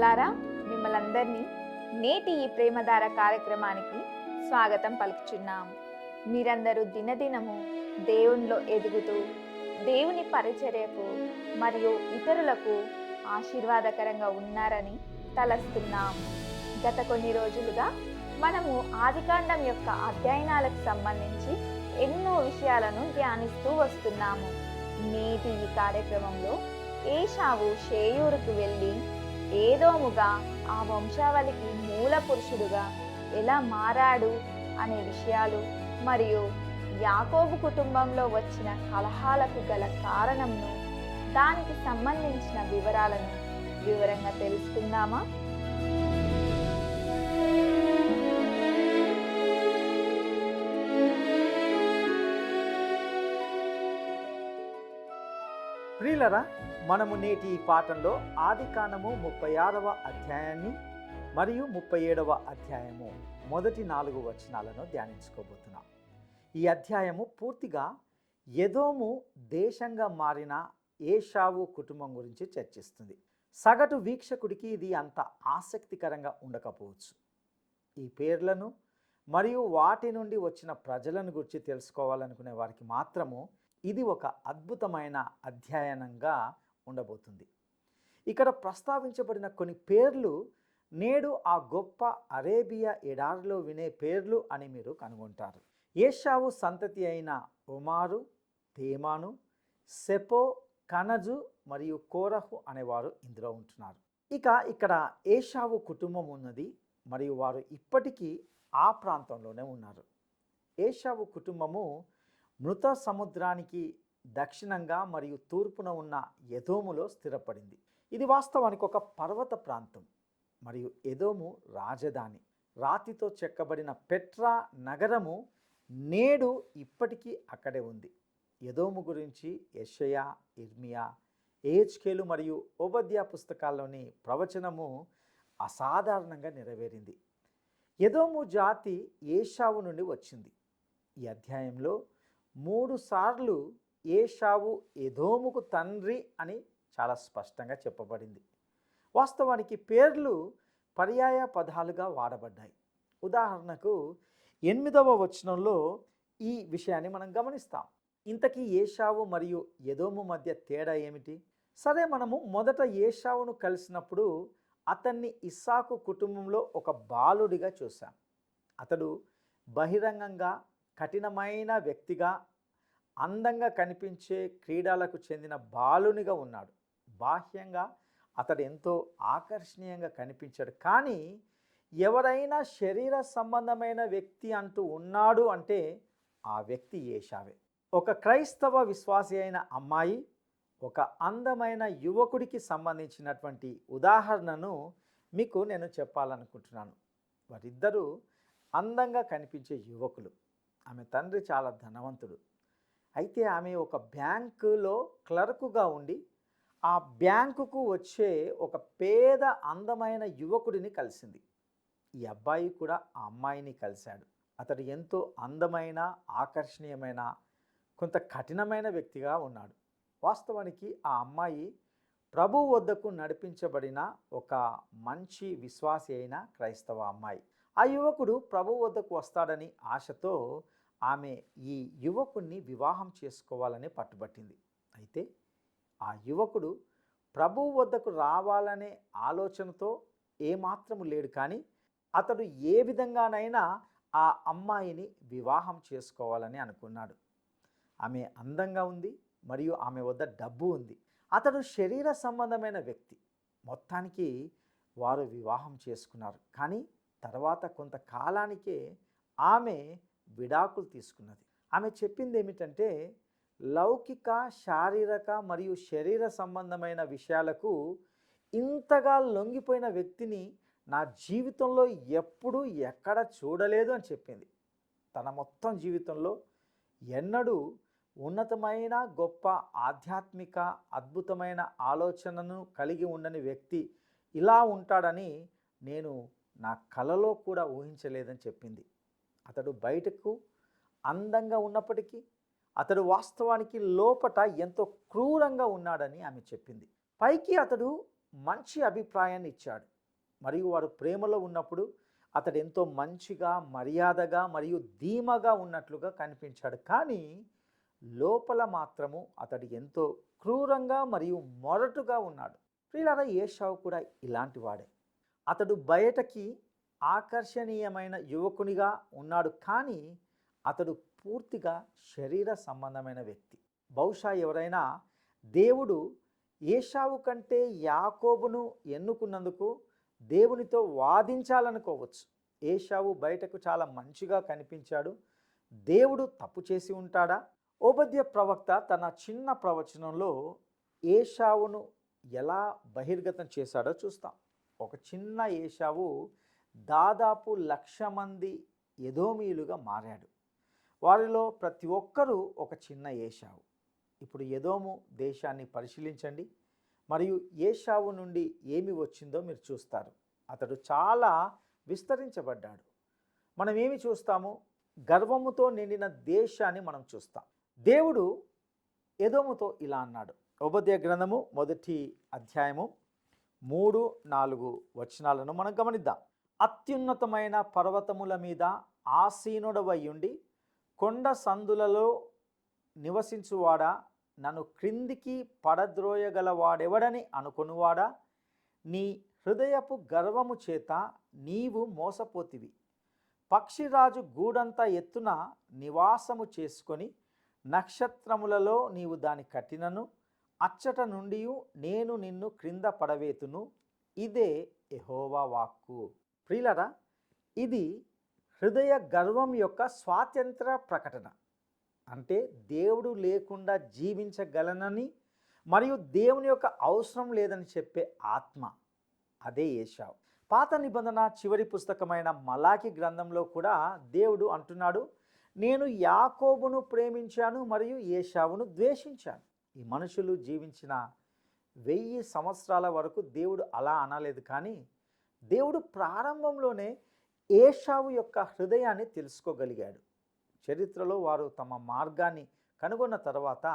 ప్రియులారా, మిమ్మల్ందరినీ నేటి ఈ ప్రేమధార కార్యక్రమానికి స్వాగతం పలుకుచున్నాం. మీరందరూ దినదినము దేవునిలో ఎదుగుతూ దేవుని పరిచర్యకు మరియు ఇతరులకు ఆశీర్వాదకరంగా ఉన్నారని తలస్తున్నాం. గత కొన్ని రోజులుగా మనము ఆదికాండం యొక్క అధ్యయనాలకు సంబంధించి ఎన్నో విషయాలను ధ్యానిస్తూ వస్తున్నాము. నేటి ఈ కార్యక్రమంలో ఏశావు షేయూరుకు వెళ్ళి ఏదోముగా ఆ వంశావళికి మూల పురుషుడుగా ఎలా మారాడు అనే విషయాలు మరియు యాకోబు కుటుంబంలో వచ్చిన కలహాలకు గల కారణంను, దానికి సంబంధించిన వివరాలను వివరంగా తెలుసుకుందామా? ప్రియులరా, మనము నేటి ఈ పాఠంలో ఆదికాండము 36వ అధ్యాయాన్ని మరియు 37వ అధ్యాయము మొదటి 4 వచనాలను ధ్యానించుకోబోతున్నాం. ఈ అధ్యాయము పూర్తిగా ఎదోము దేశంగా మారిన ఏశావు కుటుంబం గురించి చర్చిస్తుంది. సగటు వీక్షకుడికి ఇది అంత ఆసక్తికరంగా ఉండకపోవచ్చు. ఈ పేర్లను మరియు వాటి నుండి వచ్చిన ప్రజలను గురించి తెలుసుకోవాలనుకునే వారికి మాత్రము ఇది ఒక అద్భుతమైన అధ్యయనంగా ఉండబోతుంది. ఇక్కడ ప్రస్తావించబడిన కొన్ని పేర్లు నేడు ఆ గొప్ప అరేబియా ఎడారిలో వినే పేర్లు అని మీరు కనుగొంటారు. ఏశావు సంతతి అయిన ఒమారు, తేమాను, సెపో, కనజు మరియు కోరహు అనేవారు ఇందులో ఉంటున్నారు. ఇక్కడ ఏశావు కుటుంబం ఉన్నది మరియు వారు ఇప్పటికీ ఆ ప్రాంతంలోనే ఉన్నారు. ఏశావు కుటుంబము మృత సముద్రానికి దక్షిణంగా మరియు తూర్పున ఉన్న ఎదోములో స్థిరపడింది. ఇది వాస్తవానికి ఒక పర్వత ప్రాంతం మరియు ఎదోము రాజధాని. రాతితో చెక్కబడిన పెట్రా నగరము నేడు ఇప్పటికీ అక్కడే ఉంది. ఎదోము గురించి యెషయా, ఇర్మియా, ఎహెజ్కేలు మరియు ఓబద్యా పుస్తకాల్లోని ప్రవచనము అసాధారణంగా నెరవేరింది. ఎదోము జాతి ఏశావు నుండి వచ్చింది. ఈ అధ్యాయంలో 3 సార్లు ఏశావు ఎదోముకు తండ్రి అని చాలా స్పష్టంగా చెప్పబడింది. వాస్తవానికి పేర్లు పర్యాయ పదాలుగా వాడబడ్డాయి. ఉదాహరణకు 8వ వచనంలో ఈ విషయాన్ని మనం గమనిస్తాం. ఇంతకీ ఏశావు మరియు ఎదోము మధ్య తేడా ఏమిటి? సరే, మనము మొదట ఏశావును కలిసినప్పుడు అతన్ని ఇస్సాకు కుటుంబంలో ఒక బాలుడిగా చూసాం. అతడు బహిరంగంగా కఠినమైన వ్యక్తిగా, అందంగా కనిపించే క్రీడలకు చెందిన బాలునిగా ఉన్నాడు. బాహ్యంగా అతడు ఎంతో ఆకర్షణీయంగా కనిపించాడు. కానీ ఎవరైనా శరీర సంబంధమైన వ్యక్తి అంటూ ఉన్నాడు అంటే ఆ వ్యక్తి ఏశావే. ఒక క్రైస్తవ విశ్వాసి అయిన అమ్మాయి ఒక అందమైన యువకుడికి సంబంధించినటువంటి ఉదాహరణను మీకు నేను చెప్పాలనుకుంటున్నాను. వారిద్దరూ అందంగా కనిపించే యువకులు. ఆమె తండ్రి చాలా ధనవంతుడు. అయితే ఆమె ఒక బ్యాంకులో క్లర్కుగా ఉండి ఆ బ్యాంకుకు వచ్చే ఒక పేద అందమైన యువకుడిని కలిసింది. ఈ అబ్బాయి కూడా ఆ అమ్మాయిని కలిశాడు. అతడు ఎంతో అందమైన, ఆకర్షణీయమైన, కొంత కఠినమైన వ్యక్తిగా ఉన్నాడు. వాస్తవానికి ఆ అమ్మాయి ప్రభువు వద్దకు నడిపించబడిన ఒక మంచి విశ్వాసి అయిన క్రైస్తవ అమ్మాయి. ఆ యువకుడు ప్రభువు వద్దకు వస్తాడని ఆశతో ఆమె ఈ యువకుణ్ణి వివాహం చేసుకోవాలని పట్టుబట్టింది. అయితే ఆ యువకుడు ప్రభువు వద్దకు రావాలనే ఆలోచనతో ఏమాత్రము లేడు. కానీ అతడు ఏ విధంగానైనా ఆ అమ్మాయిని వివాహం చేసుకోవాలని అనుకున్నాడు. ఆమె అందంగా ఉంది మరియు ఆమె వద్ద డబ్బు ఉంది. అతడు శరీర సంబంధమైన వ్యక్తి. మొత్తానికి వారు వివాహం చేసుకున్నారు. కానీ తర్వాత కొంతకాలానికే ఆమె విడాకులు తీసుకున్నది. ఆమె చెప్పింది ఏమిటంటే, లౌకిక, శారీరక మరియు శరీర సంబంధమైన విషయాలకు ఇంతగా లొంగిపోయిన వ్యక్తిని నా జీవితంలో ఎప్పుడూ ఎక్కడ చూడలేదు అని చెప్పింది. తన మొత్తం జీవితంలో ఎన్నడూ ఉన్నతమైన, గొప్ప ఆధ్యాత్మిక, అద్భుతమైన ఆలోచనను కలిగి ఉండని వ్యక్తి ఇలా ఉంటాడని నేను నా కలలో కూడా ఊహించలేదని చెప్పింది. అతడు బయటకు అందంగా ఉన్నప్పటికీ అతడు వాస్తవానికి లోపట ఎంతో క్రూరంగా ఉన్నాడని ఆమె చెప్పింది. పైకి అతడు మంచి అభిప్రాయాన్ని ఇచ్చాడు. మరియు వారు ప్రేమలో ఉన్నప్పుడు అతడు ఎంతో మంచిగా, మర్యాదగా మరియు ధీమగా ఉన్నట్లుగా కనిపించాడు. కానీ లోపల మాత్రము అతడు ఎంతో క్రూరంగా మరియు మొరటుగా ఉన్నాడు. ప్రియులారా, ఏశావు కూడా ఇలాంటి వాడే. అతడు బయటకి ఆకర్షణీయమైన యువకునిగా ఉన్నాడు, కానీ అతడు పూర్తిగా శరీర సంబంధమైన వ్యక్తి. బహుశా ఎవరైనా దేవుడు ఏశావు కంటే యాకోబును ఎన్నుకున్నందుకు దేవునితో వాదించాలనుకోవచ్చు. ఏశావు బయటకు చాలా మంచిగా కనిపించాడు, దేవుడు తప్పు చేసి ఉంటాడా? ఓబద్య ప్రవక్త తన చిన్న ప్రవచనంలో ఏశావును ఎలా బహిర్గతం చేశాడో చూస్తాం. ఒక చిన్న ఏశావు దాదాపు 1,00,000 మంది ఎదోమీయులుగా మారాడు. వారిలో ప్రతి ఒక్కరూ ఒక చిన్న ఏశావు. ఇప్పుడు ఎదోము దేశాన్ని పరిశీలించండి, మరియు ఏశావు నుండి ఏమి వచ్చిందో మీరు చూస్తారు. అతడు చాలా విస్తరించబడ్డాడు. మనం ఏమి చూస్తాము? గర్వముతో నిండిన దేశాన్ని మనం చూస్తాం. దేవుడు ఎదోముతో ఇలా అన్నాడు. ఓబద్య గ్రంథము 1వ అధ్యాయము 3-4 వచనాలను మనం గమనిద్దాం. అత్యున్నతమైన పర్వతముల మీద ఆసీనుడవయ్యుండి కొండ సందులలో నివసించువాడా, నన్ను క్రిందికి పడద్రోయగలవాడెవడని అనుకొనువాడా, నీ హృదయపు గర్వము చేత నీవు మోసపోతివి. పక్షిరాజు గూడంత ఎత్తున నివాసము చేసుకొని నక్షత్రములలో నీవు దాని కట్టినను, అచ్చట నుండి నేను నిన్ను క్రింద పడవేతును. ఇదే యెహోవా వాక్కు. ప్రియులారా, ఇది హృదయ గర్వం యొక్క స్వాతంత్ర ప్రకటన. అంటే దేవుడు లేకుండా జీవించగలనని మరియు దేవుని యొక్క అవసరం లేదని చెప్పే ఆత్మ, అదే ఏశావు. పాత నిబంధన చివరి పుస్తకమైన మలాకి గ్రంథంలో కూడా దేవుడు అంటున్నాడు, నేను యాకోబును ప్రేమించాను మరియు ఏశావును ద్వేషించాను. ఈ మనుషులు జీవించిన 1000 సంవత్సరాల వరకు దేవుడు అలా అనలేదు, కానీ దేవుడు ప్రారంభంలోనే ఏశావు యొక్క హృదయాన్ని తెలుసుకోగలిగాడు. చరిత్రలో వారు తమ మార్గాన్ని కనుగొన్న తర్వాత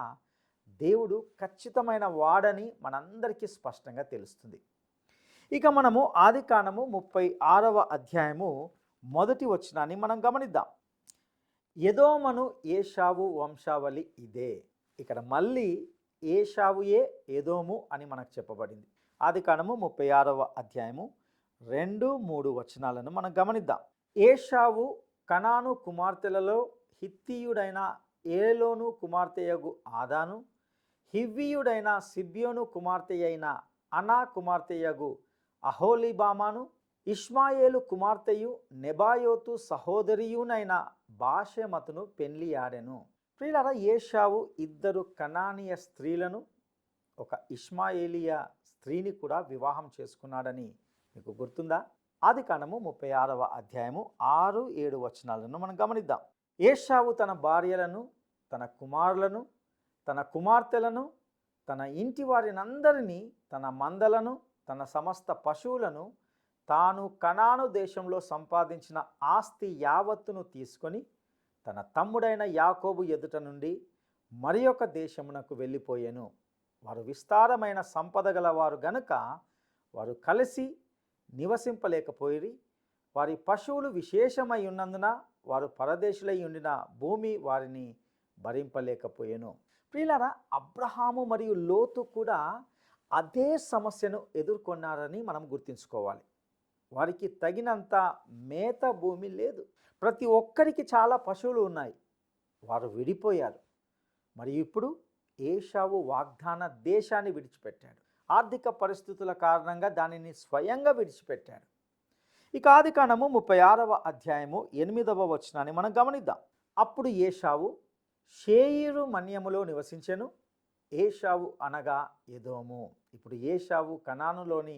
దేవుడు ఖచ్చితమైన వాడని మనందరికీ స్పష్టంగా తెలుస్తుంది. ఇక మనము ఆదికాండము 36వ అధ్యాయము 1వ వచనాన్ని మనం గమనిద్దాం. ఎదోమను ఏశావు వంశావళి ఇదే. ఇక్కడ మళ్ళీ ఏశావుయే ఎదోము అని మనకు చెప్పబడింది. ఆదికాండము 36వ అధ్యాయము 2-3 వచనాలను మనం గమనిద్దాం. ఏశావు కనాను కుమార్తెలలో హిత్తీయుడైన ఏలోను కుమార్తెయగు ఆదాను, హివ్వీయుడైన సిబ్యోను కుమార్తె అయిన అనా కుమార్తెయగు అహోలీబామాను, ఇష్మాయేలు కుమార్తెయు నెబాయోతు సహోదరియునైన బాషెమతును పెళ్లి ఆడెను. ప్రియులారా, ఏశావు 2 కనానీయ స్త్రీలను, ఒక ఇష్మాయేలియా స్త్రీని కూడా వివాహం చేసుకున్నాడని మీకు గుర్తుందా? ఆదికాండము 36వ అధ్యాయము 6-7 వచనాలను మనం గమనిద్దాం. ఏశావు తన భార్యలను, తన కుమారులను, తన కుమార్తెలను, తన ఇంటి వారినందరినీ, తన మందలను, తన సమస్త పశువులను, తాను కనాను దేశంలో సంపాదించిన ఆస్తి యావత్తును తీసుకొని తన తమ్ముడైన యాకోబు ఎదుట నుండి మరి ఒక దేశమునకు వెళ్ళిపోయాను. వారు విస్తారమైన సంపద గలవారు గనుక వారు కలిసి నివసింపలేకపోయిరి. వారి పశువులు విశేషమై ఉన్నందున వారు పరదేశులై ఉండిన భూమి వారిని భరింపలేకపోయాను. ప్రియులారా, అబ్రహాము మరియు లోతు కూడా అదే సమస్యను ఎదుర్కొన్నారని మనం గుర్తుంచుకోవాలి. వారికి తగినంత మేత భూమి లేదు. ప్రతి ఒక్కరికి చాలా పశువులు ఉన్నాయి. వారు విడిపోయారు. మరి ఇప్పుడు ఏశావు వాగ్దాన దేశాన్ని విడిచిపెట్టాడు. ఆర్థిక పరిస్థితుల కారణంగా దానిని స్వయంగా విడిచిపెట్టాడు. ఇక ఆదికాండము 36వ అధ్యాయము 8వ వచనాన్ని మనం గమనిద్దాం. అప్పుడు ఏశావు షేయిరు మన్యములో నివసించెను. ఏశావు అనగా ఎదోము. ఇప్పుడు ఏశావు కనానులోని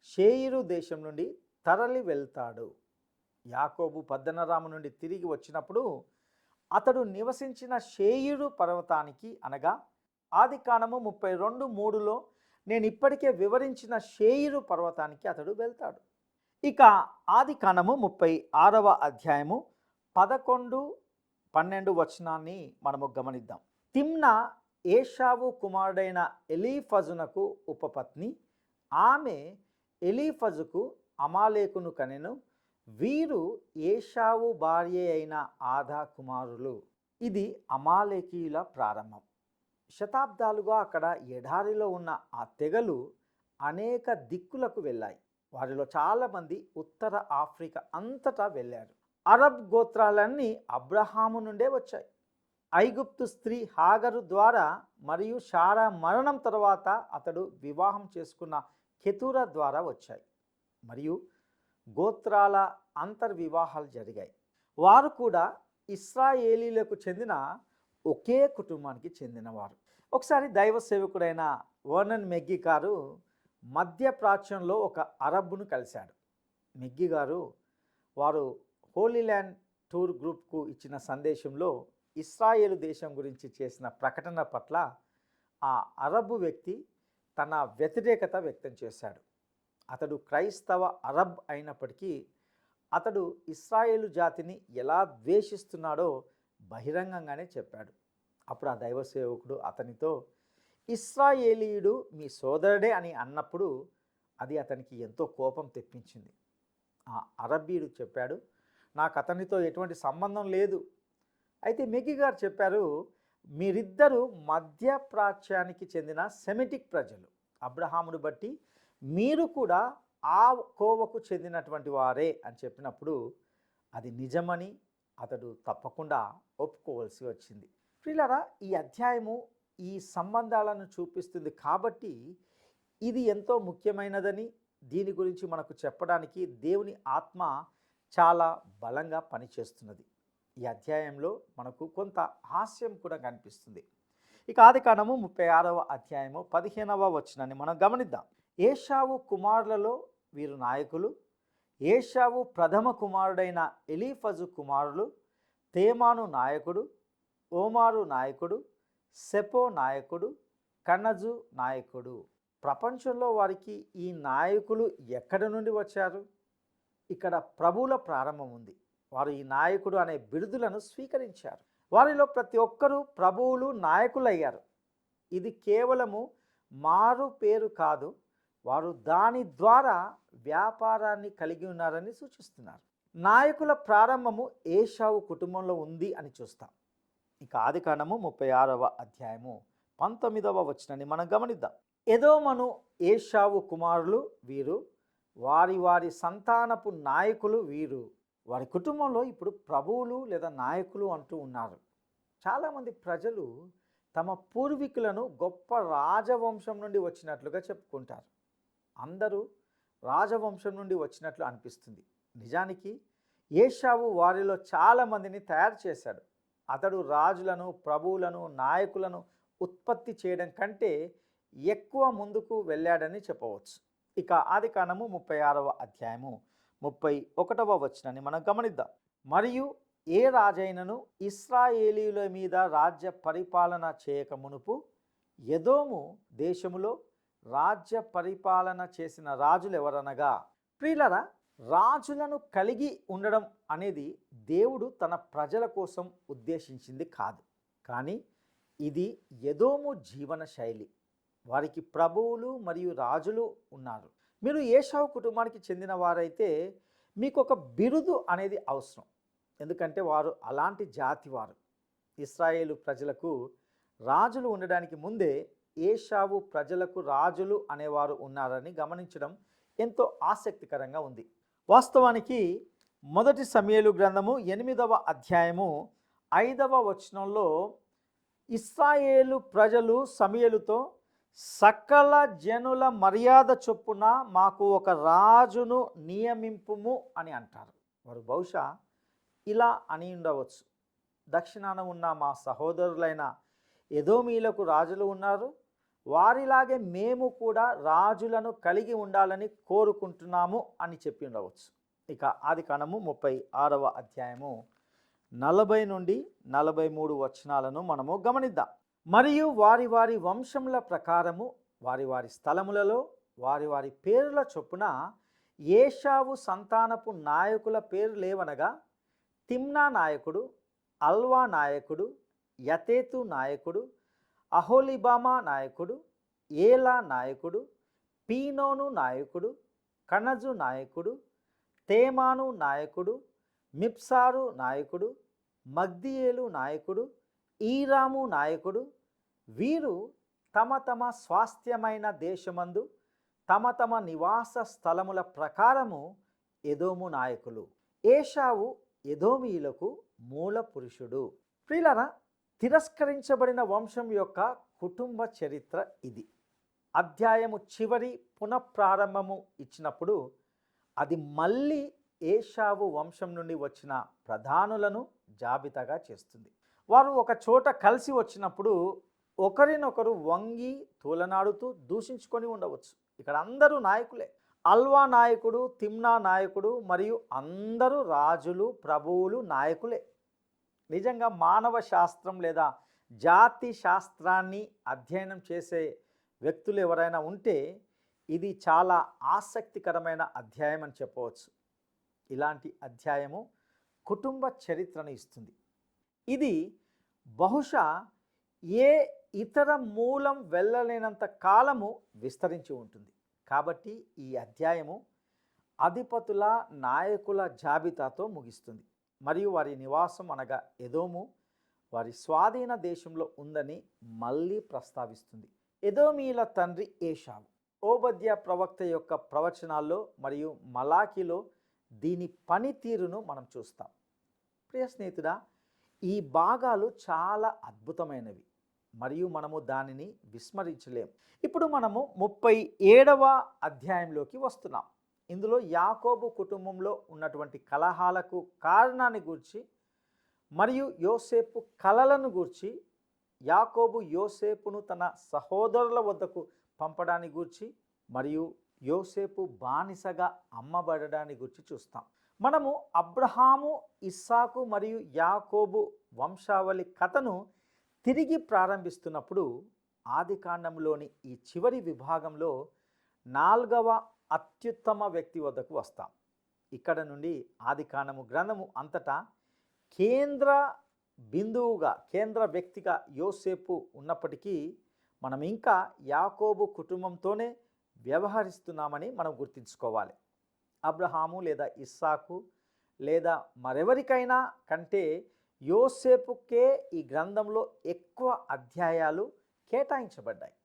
షేయిరు దేశం నుండి తరలి వెళ్తాడు. యాకోబు పద్దనరాము నుండి తిరిగి వచ్చినప్పుడు అతడు నివసించిన షేయిరు పర్వతానికి, అనగా ఆదికాండము 32:3లో నేను ఇప్పటికే వివరించిన షేయిరు పర్వతానికి అతడు వెళ్తాడు. ఇక ఆదికాండము 36వ అధ్యాయము 11-12 వచనాన్ని మనము గమనిద్దాం. తిమ్నా ఏశావు కుమారుడైన ఎలీఫజునకు ఉపపత్ని. ఆమె ఎలీఫజుకు అమాలేకును కనెను. వీరు ఏషావు భార్య అయిన ఆదా కుమారులు. ఇది అమాలేకీయుల ప్రారంభం. శతాబ్దాలుగా అక్కడ ఎడారిలో ఉన్న ఆ తెగలు అనేక దిక్కులకు వెళ్ళాయి. వారిలో చాలామంది ఉత్తర ఆఫ్రికా అంతటా వెళ్ళారు. అరబ్ గోత్రాలన్నీ అబ్రహాము నుండే వచ్చాయి. ఐగుప్తు స్త్రీ హాగరు ద్వారా మరియు షారా మరణం తర్వాత అతడు వివాహం చేసుకున్న కెతూరా ద్వారా వచ్చాయి. మరియు గోత్రాల అంతర్వివాహాలు జరిగాయి. వారు కూడా ఇశ్రాయేలీలకు చెందిన ఒకే కుటుంబానికి చెందినవారు. ఒకసారి దైవ సేవకుడైన వర్నన్ మెగ్గి గారు మధ్యప్రాచ్యంలో ఒక అరబ్బును కలిశాడు. మెగ్గి గారు వారు హోలీ ల్యాండ్ టూర్ గ్రూప్కు ఇచ్చిన సందేశంలో ఇస్రాయేలు దేశం గురించి చేసిన ప్రకటన పట్ల ఆ అరబ్బు వ్యక్తి తన వ్యతిరేకత వ్యక్తం చేశాడు. అతడు క్రైస్తవ అరబ్ అయినప్పటికీ అతడు ఇస్రాయేలు జాతిని ఎలా ద్వేషిస్తున్నాడో బహిరంగంగానే చెప్పాడు. అప్పుడు ఆ దైవ సేవకుడు అతనితో ఇశ్రాయేలీయుడు మీ సోదరుడే అని అన్నప్పుడు అది అతనికి ఎంతో కోపం తెప్పించింది. ఆ అరబ్బీయుడు చెప్పాడు, నాకు అతనితో ఎటువంటి సంబంధం లేదు. అయితే మెగ్గి గారు చెప్పారు, మీరిద్దరూ మధ్య ప్రాచ్యానికి చెందిన సెమిటిక్ ప్రజలు. అబ్రహామును బట్టి మీరు కూడా ఆ కోవకు చెందినటువంటి వారే అని చెప్పినప్పుడు అది నిజమని అతడు తప్పకుండా ఒప్పుకోవాల్సి వచ్చింది. ప్రియులారా, ఈ అధ్యాయము ఈ సంబంధాలను చూపిస్తుంది కాబట్టి ఇది ఎంతో ముఖ్యమైనదని, దీని గురించి మనకు చెప్పడానికి దేవుని ఆత్మ చాలా బలంగా పనిచేస్తున్నది. ఈ అధ్యాయంలో మనకు కొంత హాస్యం కూడా కనిపిస్తుంది. ఇక ఆదికాండము 36వ అధ్యాయము 15వ వచనాన్ని మనం గమనిద్దాం. ఏషావు కుమారులలో వీరు నాయకులు. ఏషావు ప్రథమ కుమారుడైన ఎలీఫజు కుమారులు. తేమాను నాయకుడు, ఓమారు నాయకుడు, సెపో నాయకుడు, కనజు నాయకుడు. ప్రపంచంలో వారికి ఈ నాయకులు ఎక్కడి నుండి వచ్చారు? ఇక్కడ ప్రభువుల ప్రారంభం ఉంది. వారు ఈ నాయకుడు అనే బిరుదులను స్వీకరించారు. వారిలో ప్రతి ఒక్కరూ ప్రభువులు నాయకులయ్యారు. ఇది కేవలము మారు పేరు కాదు, వారు దాని ద్వారా వ్యాపారాన్ని కలిగి ఉన్నారని సూచిస్తున్నారు. నాయకుల ప్రారంభము ఏషావు కుటుంబంలో ఉంది అని చూస్తాం. ఇక ఆదికాండము 36వ అధ్యాయము 19వ వచనాన్ని మనం గమనిద్దాం. ఎదోమను ఏషావు కుమారులు వీరు, వారి వారి సంతానపు నాయకులు వీరు. వారి కుటుంబంలో ఇప్పుడు ప్రభువులు లేదా నాయకులు అంటూ ఉన్నారు. చాలామంది ప్రజలు తమ పూర్వీకులను గొప్ప రాజవంశం నుండి వచ్చినట్లుగా చెప్పుకుంటారు. అందరూ రాజవంశం నుండి వచ్చినట్లు అనిపిస్తుంది. నిజానికి ఏషావు వారిలో చాలామందిని తయారు చేశాడు. అతడు రాజులను, ప్రభువులను, నాయకులను ఉత్పత్తి చేయడం కంటే ఎక్కువ ముందుకు వెళ్ళాడని చెప్పవచ్చు. ఇక ఆదికాండము 36వ అధ్యాయము 31వ వచనాన్ని మనం గమనిద్దాం. మరియు ఏ రాజైనను ఇశ్రాయేలీయుల మీద రాజ్య పరిపాలన చేయక మునుపు ఎదోము దేశములో రాజ్య పరిపాలన చేసిన రాజులు ఎవరనగా, ప్రియులరా, రాజులను కలిగి ఉండడం అనేది దేవుడు తన ప్రజల కోసం ఉద్దేశించింది కాదు. కానీ ఇది ఎదోము జీవన శైలి. వారికి ప్రభువులు మరియు రాజులు ఉన్నారు. మీరు ఏషావు కుటుంబానికి చెందిన వారైతే మీకు ఒక బిరుదు అనేది అవసరం. ఎందుకంటే వారు అలాంటి జాతి వారు. ఇశ్రాయేలు ప్రజలకు రాజులు ఉండడానికి ముందే ఏషావు ప్రజలకు రాజులు అనేవారు ఉన్నారని గమనించడం ఎంతో ఆసక్తికరంగా ఉంది. వాస్తవానికి మొదటి సమూయేలు గ్రంథము 8వ అధ్యాయము 5వ వచనంలో ఇశ్రాయేలు ప్రజలు సమూయేలుతో సకల జనుల మర్యాద చొప్పున మాకు ఒక రాజును నియమింపుము అని అంటారు. వారు బహుశా ఇలా అని ఉండవచ్చు, దక్షిణాన ఉన్న మా సహోదరులైన ఎదోమీలకు రాజులు ఉన్నారు, వారిలాగే మేము కూడా రాజులను కలిగి ఉండాలని కోరుకుంటున్నాము అని చెప్పి ఉండవచ్చు. ఇక ఆదికాండము 36వ అధ్యాయము 40 నుండి 43 వచనాలను మనము గమనిద్దాం. మరియు వారి వారి వంశముల ప్రకారము వారి వారి స్థలములలో వారి వారి పేర్ల చొప్పున ఏషావు సంతానపు నాయకుల పేరు లేవనగా, తిమ్నా నాయకుడు, అల్వా నాయకుడు, యతేతు నాయకుడు, అహోలిబామా నాయకుడు, ఏలా నాయకుడు, పీనోను నాయకుడు, కనజు నాయకుడు, తేమాను నాయకుడు, మిప్సారు నాయకుడు, మగ్దియేలు నాయకుడు, ఈరాము నాయకుడు. వీరు తమ తమ స్వాస్థ్యమైన దేశమందు తమ తమ నివాస స్థలముల ప్రకారము ఎదోము నాయకులు. ఏషావు ఎదోమీయులకు మూల పురుషుడు. ప్రియులారా, తిరస్కరించబడిన వంశం యొక్క కుటుంబ చరిత్ర ఇది. అధ్యాయము చివరి పునఃప్రారంభము ఇచ్చినప్పుడు అది మళ్ళీ ఏషావు వంశం నుండి వచ్చిన ప్రధానులను జాబితాగా చేస్తుంది. వారు ఒక చోట కలిసి వచ్చినప్పుడు ఒకరినొకరు వంగి తూలనాడుతూ దూషించుకొని ఉండవచ్చు. ఇక్కడ అందరూ నాయకులే. అల్వా నాయకుడు, తిమ్నా నాయకుడు మరియు అందరూ రాజులు, ప్రభువులు నాయకులే. నిజంగా మానవ శాస్త్రం లేదా జాతి శాస్త్రాన్ని అధ్యయనం చేసే వ్యక్తులు ఎవరైనా ఉంటే ఇది చాలా ఆసక్తికరమైన అధ్యాయం అని చెప్పవచ్చు. ఇలాంటి అధ్యాయము కుటుంబ చరిత్రను ఇస్తుంది. ఇది బహుశా ఏ ఇతర మూలం వెళ్ళలేనంత కాలము విస్తరించి ఉంటుంది. కాబట్టి ఈ అధ్యాయము అధిపతుల నాయకుల జాబితాతో ముగిస్తుంది మరియు వారి నివాసం అనగా ఎదోము వారి స్వాధీన దేశంలో ఉందని మళ్ళీ ప్రస్తావిస్తుంది. ఎదోమీల తండ్రి ఏషావు. ఓబద్య ప్రవక్త యొక్క ప్రవచనాల్లో మరియు మలాకిలో దీని పనితీరును మనం చూస్తాం. ప్రియ స్నేహితుడా, ఈ భాగాలు చాలా అద్భుతమైనవి మరియు మనము దానిని విస్మరించలేం. ఇప్పుడు మనము 37వ అధ్యాయంలోకి వస్తున్నాం. ఇందులో యాకోబు కుటుంబంలో ఉన్నటువంటి కలహాలకు కారణాన్ని గూర్చి మరియు యోసేపు కలలను గూర్చి, యాకోబు యోసేపును తన సహోదరుల వద్దకు పంపడాన్ని గూర్చి మరియు యోసేపు బానిసగా అమ్మబడడాన్ని గురించి చూస్తాం. మనము అబ్రహాము, ఇస్సాకు మరియు యాకోబు వంశావళి కథను తిరిగి ప్రారంభిస్తున్నప్పుడు ఆదికాండంలోని ఈ చివరి విభాగంలో 4వ అత్యుత్తమ వ్యక్తి వద్దకు వస్తాం. ఇక్కడ నుండి ఆదికాండము గ్రంథము అంతటా కేంద్ర బిందువుగా, కేంద్ర వ్యక్తిగా యోసేపు ఉన్నప్పటికీ మనం ఇంకా యాకోబు కుటుంబంతోనే వ్యవహరిస్తున్నామని మనం గుర్తుంచుకోవాలి. అబ్రహాము లేదా ఇస్సాకు లేదా మరెవరికైనా కంటే యోసేపుకే ఈ గ్రంథంలో ఎక్కువ అధ్యాయాలు కేటాయించబడ్డాయి.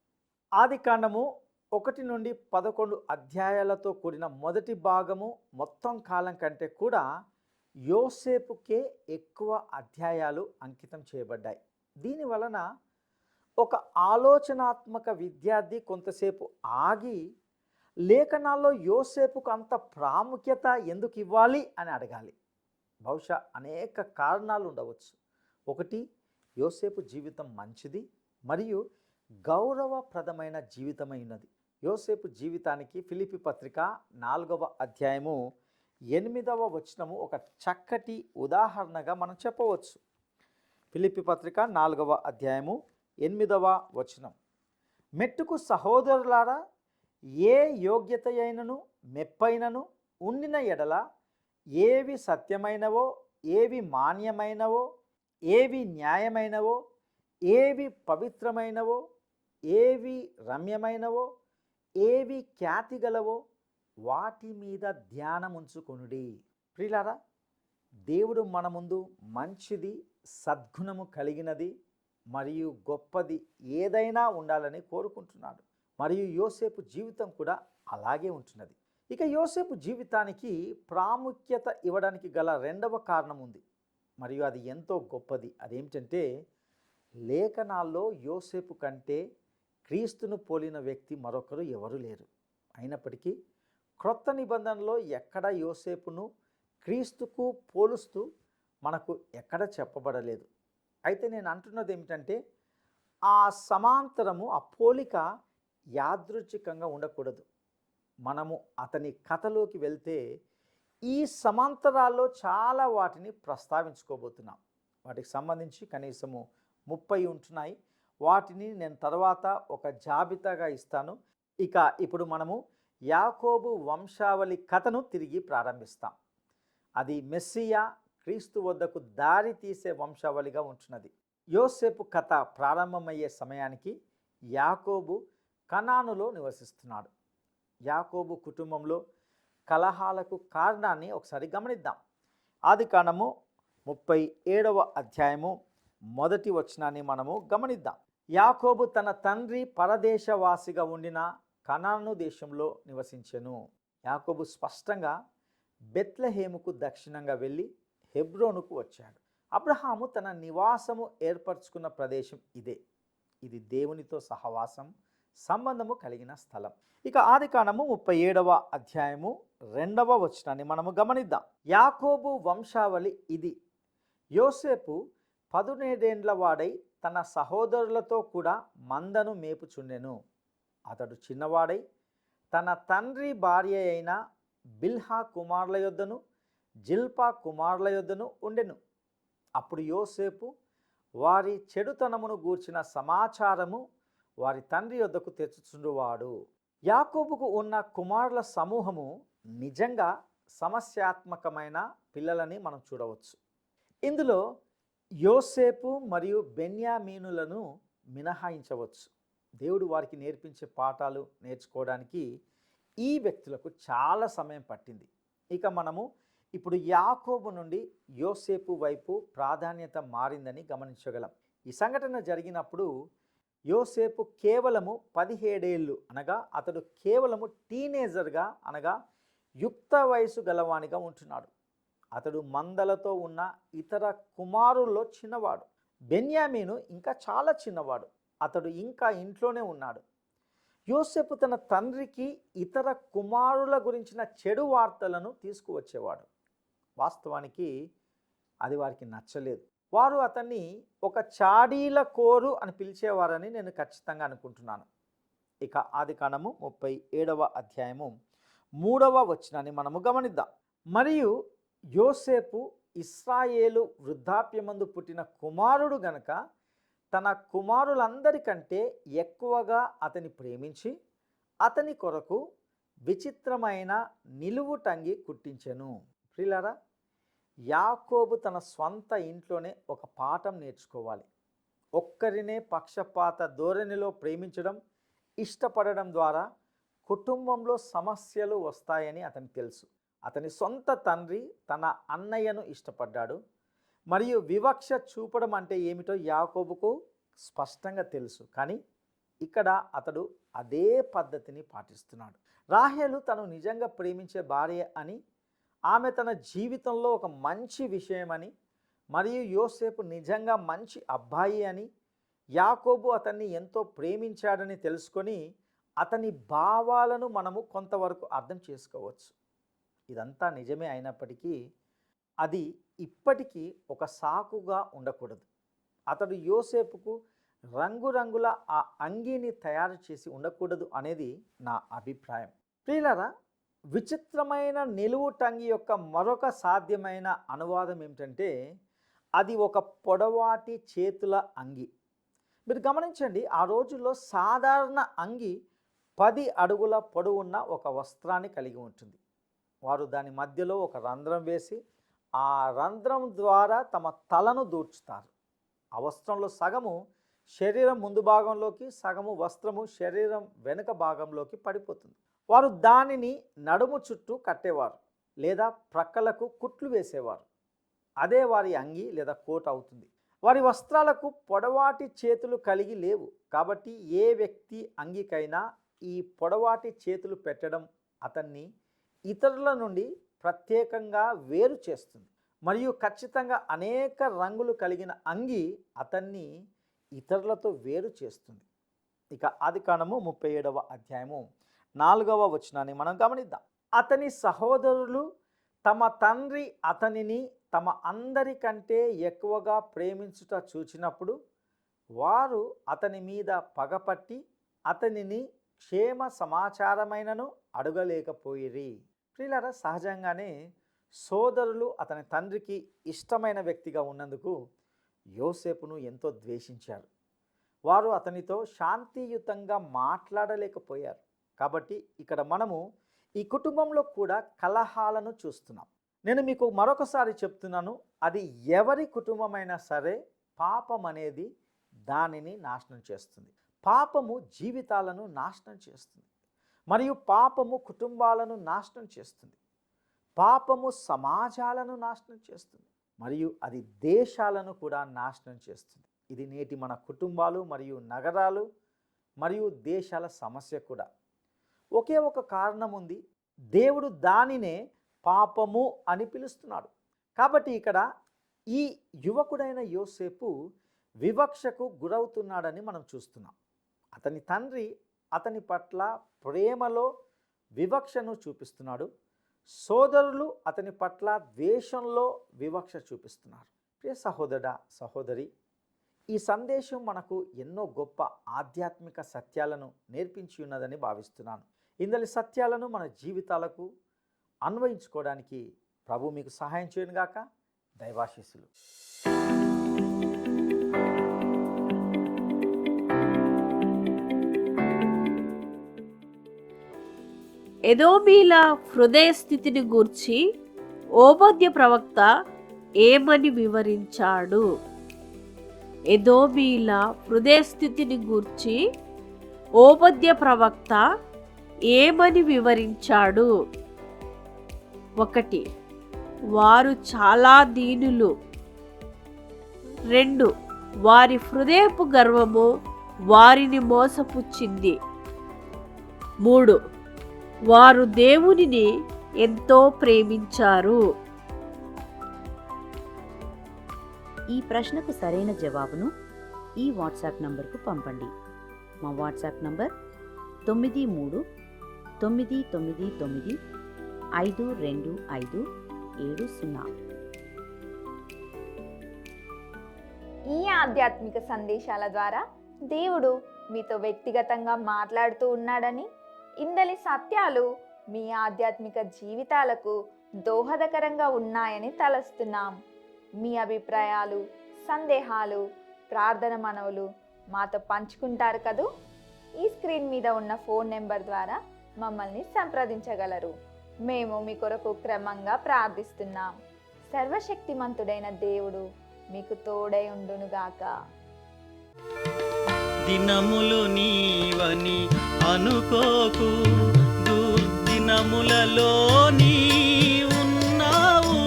ఆదికాండము 1 నుండి 11 అధ్యాయాలతో కూడిన మొదటి భాగము మొత్తం కాలం కంటే కూడా యోసేపుకే ఎక్కువ అధ్యాయాలు అంకితం చేయబడ్డాయి. దీని వలన ఒక ఆలోచనాత్మక విద్యార్థి కొంతసేపు ఆగి లేఖనాల్లో యోసేపుకు అంత ప్రాముఖ్యత ఎందుకు ఇవ్వాలి అని అడగాలి. బహుశా అనేక కారణాలు ఉండవచ్చు. ఒకటి, యోసేపు జీవితం మంచిది మరియు గౌరవప్రదమైన జీవితమైనది. యోసేపు జీవితానికి ఫిలిప్పీ పత్రిక 4వ అధ్యాయము 8వ వచనము ఒక చక్కటి ఉదాహరణగా మనం చెప్పవచ్చు. ఫిలిప్పీ పత్రిక 4వ అధ్యాయము 8వ వచనం, మెట్టుకు సహోదరులారా, ఏ యోగ్యత అయినను మెప్పైనను ఉండిన ఎడల ఏవి సత్యమైనవో, ఏవి మాన్యమైనవో, ఏవి న్యాయమైనవో, ఏవి పవిత్రమైనవో, ఏవి రమ్యమైనవో, ఏవి ఖ్యాతి గలవో వాటి మీద ధ్యానముంచుకొనుడి. ప్రియులారా, దేవుడు మన ముందు మంచిది, సద్గుణము కలిగినది మరియు గొప్పది ఏదైనా ఉండాలని కోరుకుంటున్నాడు. మరియు యోసేపు జీవితం కూడా అలాగే ఉంటున్నది. ఇక యోసేపు జీవితానికి ప్రాముఖ్యత ఇవ్వడానికి గల రెండవ కారణం ఉంది మరియు అది ఎంతో గొప్పది. అదేమిటంటే, లేఖనాల్లో యోసేపు కంటే క్రీస్తును పోలిన వ్యక్తి మరొకరు ఎవరు లేరు. అయినప్పటికీ క్రొత్త నిబంధనలో ఎక్కడ యోసేపును క్రీస్తుకు పోలుస్తూ మనకు ఎక్కడ చెప్పబడలేదు. అయితే నేను అంటున్నది ఏమిటంటే, ఆ సమాంతరము, ఆ పోలిక యాదృచ్ఛికంగా ఉండకూడదు. మనము అతని కథలోకి వెళ్తే ఈ సమాంతరాల్లో చాలా వాటిని ప్రస్తావించుకోబోతున్నాం. వాటికి సంబంధించి కనీసము 30 ఉంటున్నాయి. వాటిని నేను తర్వాత ఒక జాబితాగా ఇస్తాను. ఇక ఇప్పుడు మనము యాకోబు వంశావళి కథను తిరిగి ప్రారంభిస్తాం. అది మెస్సియా, క్రీస్తు వద్దకు దారి తీసే వంశావళిగా ఉంటున్నది. యోసేపు కథ ప్రారంభమయ్యే సమయానికి యాకోబు కనానులో నివసిస్తున్నాడు. యాకోబు కుటుంబంలో కలహాలకు కారణాన్ని ఒకసారి గమనిద్దాం. ఆదికాండము 37వ అధ్యాయము మొదటి వచనాన్ని మనము గమనిద్దాం. యాకోబు తన తండ్రి పరదేశవాసిగా ఉండిన కనాను దేశంలో నివసించెను. యాకోబు స్పష్టంగా బెత్లెహేముకు దక్షిణంగా వెళ్ళి హెబ్రోనుకు వచ్చాడు. అబ్రహాము తన నివాసము ఏర్పరచుకున్న ప్రదేశం ఇదే. ఇది దేవునితో సహవాసం సంబంధము కలిగిన స్థలం. ఇక ఆదికాండము 37వ అధ్యాయము 2వ వచనాన్ని మనము గమనిద్దాం. యాకోబు వంశావళి ఇది. యోసేపు 17 వాడై తన సహోదరులతో కూడా మందను మేపుచుండెను. అతడు చిన్నవాడై తన తండ్రి భార్య అయిన బిల్హా కుమారుల యొద్దను జిల్పా కుమారుల యొద్దను ఉండెను. అప్పుడు యోసేపు వారి చెడుతనమును గూర్చిన సమాచారము వారి తండ్రి యొద్దకు తెచ్చుచుండువాడు. యాకోబుకు ఉన్న కుమారుల సమూహము నిజంగా సమస్యాత్మకమైన పిల్లలని మనం చూడవచ్చు. ఇందులో యోసేపు మరియు బెన్యామీనులను మినహాయించవచ్చు. దేవుడు వారికి నేర్పించే పాఠాలు నేర్చుకోవడానికి ఈ వ్యక్తులకు చాలా సమయం పట్టింది. ఇక మనము ఇప్పుడు యాకోబు నుండి యోసేపు వైపు ప్రాధాన్యత మారిందని గమనించగలం. ఈ సంఘటన జరిగినప్పుడు యోసేపు కేవలము 17 ఏళ్ళు అనగా అతడు కేవలము టీనేజర్గా అనగా యుక్త వయసు గలవానిగా ఉంటున్నాడు. అతడు మందలతో ఉన్న ఇతర కుమారుల్లో చిన్నవాడు. బెన్యామీను ఇంకా చాలా చిన్నవాడు. అతడు ఇంకా ఇంట్లోనే ఉన్నాడు. యోసేపు తన తండ్రికి ఇతర కుమారుల గురించిన చెడు వార్తలను తీసుకువచ్చేవాడు. వాస్తవానికి అది వారికి నచ్చలేదు. వారు అతన్ని ఒక చాడీల కోరు అని పిలిచేవారని నేను ఖచ్చితంగా అనుకుంటున్నాను. ఇక ఆదికాండము 37వ అధ్యాయము 3వ వచనాన్ని మనము గమనిద్దాం. మరియు యోసేపు ఇశ్రాయేలు వృద్ధాప్యమందు పుట్టిన కుమారుడు గనుక తన కుమారులందరికంటే ఎక్కువగా అతని ప్రేమించి అతని కొరకు విచిత్రమైన నిలువుటంగి కుట్టించెను. ప్రియులారా, యాకోబు తన స్వంత ఇంట్లోనే ఒక పాఠం నేర్చుకోవాలి. ఒక్కరినే పక్షపాత ధోరణిలో ప్రేమించడం, ఇష్టపడడం ద్వారా కుటుంబంలో సమస్యలు వస్తాయని అతనికి తెలుసు. అతని సొంత తండ్రి తన అన్నయ్యను ఇష్టపడ్డాడు. మరియు వివక్ష చూపడం అంటే ఏమిటో యాకోబుకు స్పష్టంగా తెలుసు. కానీ ఇక్కడ అతడు అదే పద్ధతిని పాటిస్తున్నాడు. రాహేలు తను నిజంగా ప్రేమించే భార్య అని, ఆమె తన జీవితంలో ఒక మంచి విషయమని, మరియు యోసేపు నిజంగా మంచి అబ్బాయి అని, యాకోబు అతన్ని ఎంతో ప్రేమించాడని తెలుసుకొని అతని భావాలను మనము కొంతవరకు అర్థం చేసుకోవచ్చు. ఇదంతా నిజమే అయినప్పటికీ అది ఇప్పటికీ ఒక సాకుగా ఉండకూడదు. అతడు యోసేపుకు రంగురంగుల ఆ అంగీని తయారు చేసి ఉండకూడదు అనేది నా అభిప్రాయం. ప్రియులారా, విచిత్రమైన నిలువుటంగి యొక్క మరొక సాధ్యమైన అనువాదం ఏమిటంటే అది ఒక పొడవాటి చేతుల అంగి. మీరు గమనించండి, ఆ రోజుల్లో సాధారణ అంగి 10 అడుగుల పొడవున్న ఒక వస్త్రాన్ని కలిగి ఉంటుంది. వారు దాని మధ్యలో ఒక రంధ్రం వేసి ఆ రంధ్రం ద్వారా తమ తలను దూర్చుతారు. ఆ వస్త్రంలో సగము శరీరం ముందు భాగంలోకి, సగము వస్త్రము శరీరం వెనుక భాగంలోకి పడిపోతుంది. వారు దానిని నడుము చుట్టూ కట్టేవారు లేదా ప్రక్కలకు కుట్లు వేసేవారు. అదే వారి అంగి లేదా కోట్ అవుతుంది. వారి వస్త్రాలకు పొడవాటి చేతులు కలిగి లేవు. కాబట్టి ఏ వ్యక్తి అంగికైనా ఈ పొడవాటి చేతులు పెట్టడం అతన్ని ఇతరుల నుండి ప్రత్యేకంగా వేరు చేస్తుంది. మరియు ఖచ్చితంగా అనేక రంగులు కలిగిన అంగి అతన్ని ఇతరులతో వేరు చేస్తుంది. ఇక ఆదికాండము 37వ అధ్యాయము 4వ వచనాన్ని మనం గమనిద్దాం. అతని సహోదరులు తమ తండ్రి అతనిని తమ అందరికంటే ఎక్కువగా ప్రేమించుట చూచినప్పుడు వారు అతని మీద పగపట్టి అతనిని క్షేమ సమాచారమైనను అడగలేకపోయిరి. ప్రియులారా, సహజంగానే సోదరులు అతని తండ్రికి ఇష్టమైన వ్యక్తిగా ఉన్నందుకు యోసేపును ఎంతో ద్వేషించారు. వారు అతనితో శాంతియుతంగా మాట్లాడలేకపోయారు. కాబట్టి ఇక్కడ మనము ఈ కుటుంబంలో కూడా కలహాలను చూస్తున్నాం. నేను మీకు మరొకసారి చెప్తున్నాను, అది ఎవరి కుటుంబమైనా సరే పాపం అనేది దానిని నాశనం చేస్తుంది. పాపము జీవితాలను నాశనం చేస్తుంది. మరియు పాపము కుటుంబాలను నాశనం చేస్తుంది. పాపము సమాజాలను నాశనం చేస్తుంది మరియు అది దేశాలను కూడా నాశనం చేస్తుంది. ఇది నేటి మన కుటుంబాలు మరియు నగరాలు మరియు దేశాల సమస్య కూడా. ఒకే ఒక కారణం ఉంది, దేవుడు దానినే పాపము అని పిలుస్తున్నాడు. కాబట్టి ఇక్కడ ఈ యువకుడైన యోసేపు వివక్షకు గురవుతున్నాడని మనం చూస్తున్నాం. అతని తండ్రి అతని పట్ల ప్రేమలో వివక్షను చూపిస్తున్నాడు. సోదరులు అతని పట్ల ద్వేషంలో వివక్ష చూపిస్తున్నారు. ప్రియ సహోదర సహోదరి, ఈ సందేశం మనకు ఎన్నో గొప్ప ఆధ్యాత్మిక సత్యాలను నేర్పించి ఉన్నదని భావిస్తున్నాను. ఇందలి సత్యాలను మన జీవితాలకు అన్వయించుకోవడానికి ప్రభు మీకు సహాయం చేయనుగాక. దైవాశీస్సులు. ఎదోమీల హృదయ స్థితిని గూర్చి ఓబద్య ప్రవక్త ఏమని వివరించాడు? ఎదోమీల హృదయ స్థితిని గూర్చి ఓబద్య ప్రవక్త ఏమని వివరించాడు? 1. వారు చాలా దీనులు. 2. వారి హృదయపు గర్వము వారిని మోసపుచ్చింది. 3. వారు దేవునిని ఎంతో ప్రేమించారు. ఈ ప్రశ్నకు సరైన జవాబును ఈ వాట్సాప్ నంబర్కు పంపండి. మా వాట్సాప్ నంబర్ 9399952570. ఈ ఆధ్యాత్మిక సందేశాల ద్వారా దేవుడు మీతో వ్యక్తిగతంగా మాట్లాడుతూ ఉన్నాడని, ఇందలి సత్యాలు మీ ఆధ్యాత్మిక జీవితాలకు దోహదకరంగా ఉన్నాయని తలస్తున్నాం. మీ అభిప్రాయాలు, సందేహాలు, ప్రార్థన మనవులు మాతో పంచుకుంటారు కదూ. ఈ స్క్రీన్ మీద ఉన్న ఫోన్ నెంబర్ ద్వారా మమ్మల్ని సంప్రదించగలరు. మేము మీ కొరకు క్రమంగా ప్రార్థిస్తున్నాం. సర్వశక్తిమంతుడైన దేవుడు మీకు తోడై ఉండునుగాక. దినములు నీవని అనుకోకు, దుర్దినములలో నీ ఉన్నావు.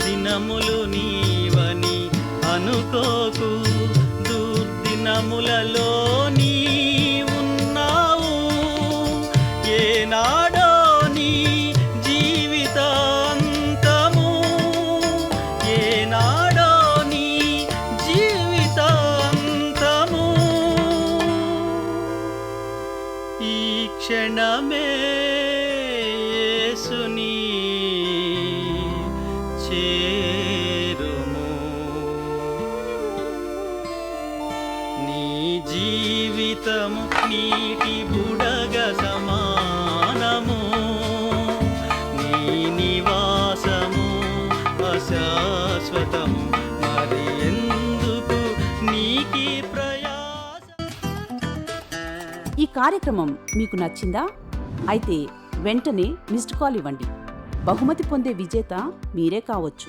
దినములు నీవని అనుకోకు, దుర్దినములలో నీ ఉన్నావు. ఏనాడో నీ జీవితాంతము, ఏనాడో నీ జీవితాంతము. ఈ క్షణమే యేసుని చేరుము. నీ జీవితము నీటి బుడగ సమానము, నీ నివాసము అశాశ్వతము. మరి ఎందుకు నీకి ప్రయాస? ఈ కార్యక్రమం మీకు నచ్చిందా? అయితే వెంటనే మిస్డ్ కాల్ ఇవ్వండి. బహుమతి పొందే విజేత మీరే కావచ్చు.